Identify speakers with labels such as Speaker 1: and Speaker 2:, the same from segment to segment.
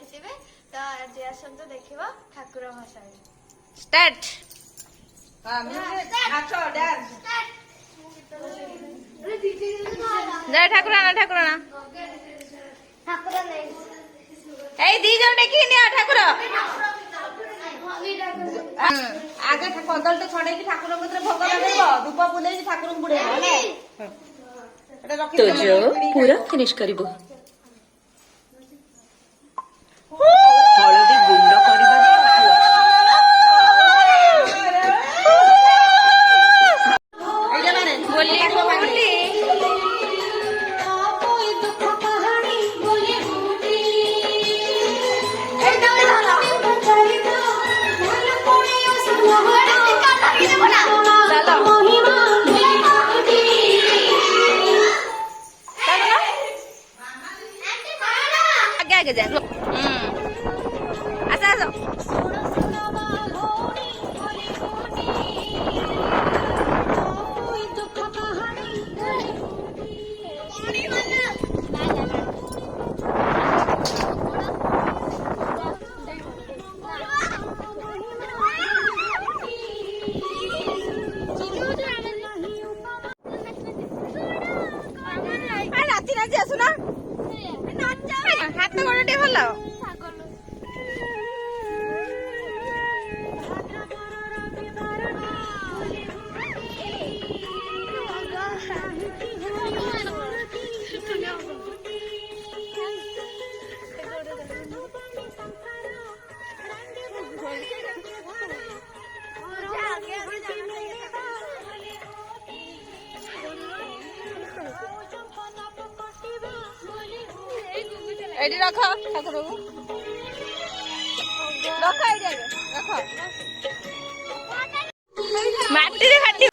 Speaker 1: ଦେଖିଥିବେ ତ ଆଜି ଆସନ୍ତୁ ଦେଖିବ ଠାକୁର ଭସାଣି
Speaker 2: ଷ୍ଟାର୍ଟ। ଜୟ ଠାକୁରାଣା ଠାକୁରାଣା ଏଇ ଦି ଜଣ ଡେକି ନିଅ ଠାକୁର ଆଗେ କଦଳୀଟା ଛଡେଇକି ଠାକୁରଙ୍କ କତିରେ ଭୋଗ ଲଗେଇବ ଧୂପ ବୁଲେଇକି ଠାକୁରଙ୍କୁ ବୁଡେଇବ
Speaker 3: तो जो पूरा फिनिश करिबो हळदी गुंड करिबा
Speaker 2: आगे जा आसा आसा राति नाची आसुना हाथ गोड़ टे भल एडी रख ठाकुर को रख एडी रख माटी रे फाटी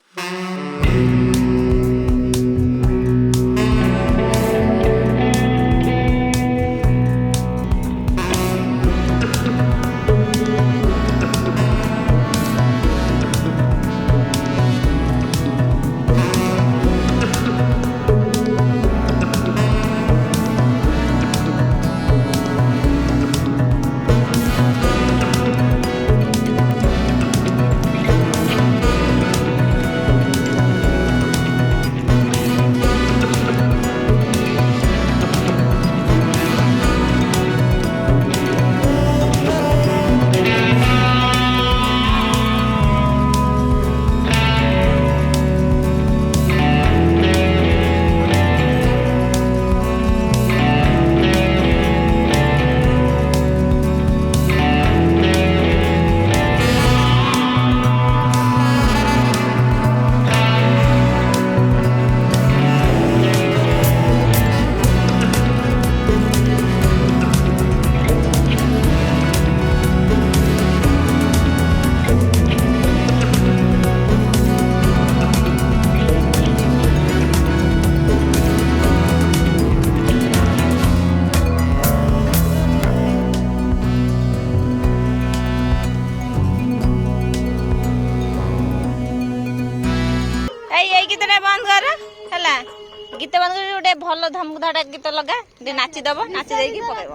Speaker 2: गीत बंद कर गोटे भल धमधाड़ा गीत लगा नाची दब नाची देकी पकेब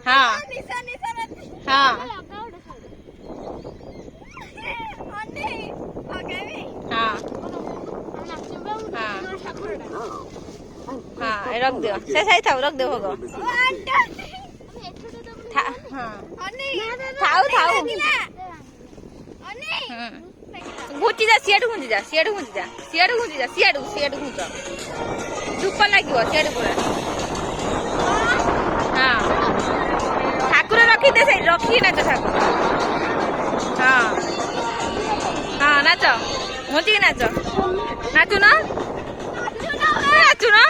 Speaker 2: हाँ हाँ हाँ हाँ रख दियो से सही था रख दियो भोग थाऊ थाऊ घुची जा सियाडू घुंची जा सियाडू घुंची जा सियाडू घुंची जा सियाडू सियाडू घुंच धूप लगे सियाडू पूरा हाँ ठाकुर रखी दे से रखी नाच ठाकुर हाँ हाँ नाच घुंची नाच नाचु ना नाचु ना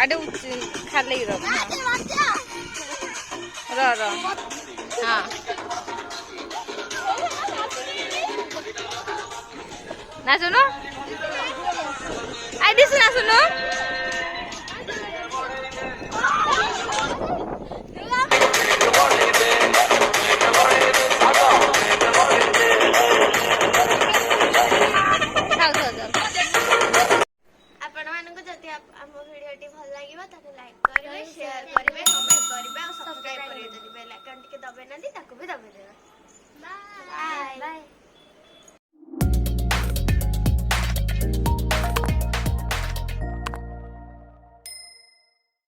Speaker 2: आडे खाली रख हाँ नाचुनु आई दिस नाचुनु आपण मानक जति
Speaker 1: ଭିଡ଼ିଓଟି ଭଲ ଲାଗିବ ତାକୁ ଲାଇକ୍ କରିବେ, ସେୟାର କରିବେ, କମେଣ୍ଟ କରିବେ ଆଉ ସବସ୍କ୍ରାଇବ କରିବେ। ଯଦି ବେଲ୍ ଆଇକନ୍ ଟିକେ ଦବେଇନାହାନ୍ତି ତାକୁ ବି ଦବେଇଦେବେ। ବାଏ।